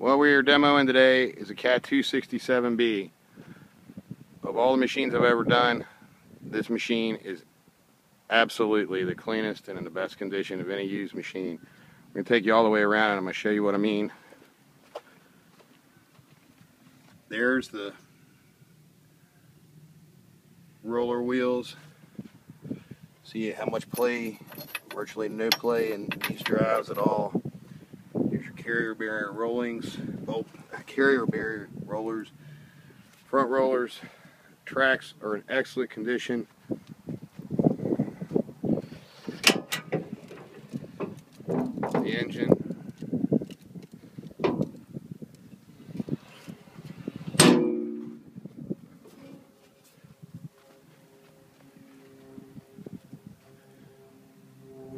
What we are demoing today is a Cat 267B. Of all the machines I've ever done, this machine is absolutely the cleanest and in the best condition of any used machine. I'm going to take you all the way around and I'm going to show you what I mean. There's the roller wheels. See how much play, virtually no play in these drives at all. Here's your carrier barrier rollings, carrier barrier rollers, front rollers. Tracks are in excellent condition. The engine.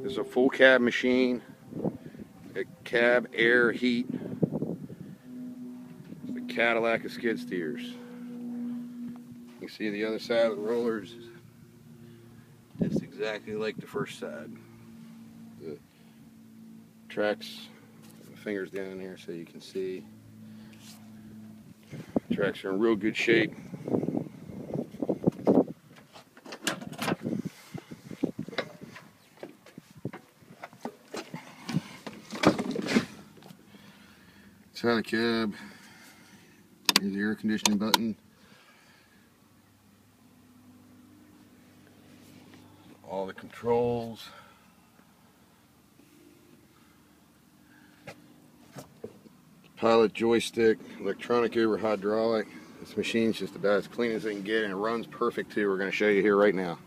This is a full cab machine. A cab air heat. It's the Cadillac of skid steers. You can see the other side of the rollers is just exactly like the first side. The tracks, the fingers down in here so you can see. The tracks are in real good shape. Inside the cab, here's the air conditioning button. All the controls. Pilot joystick, electronic over hydraulic. This machine's just about as clean as they can get and it runs perfect too. We're going to show you here right now.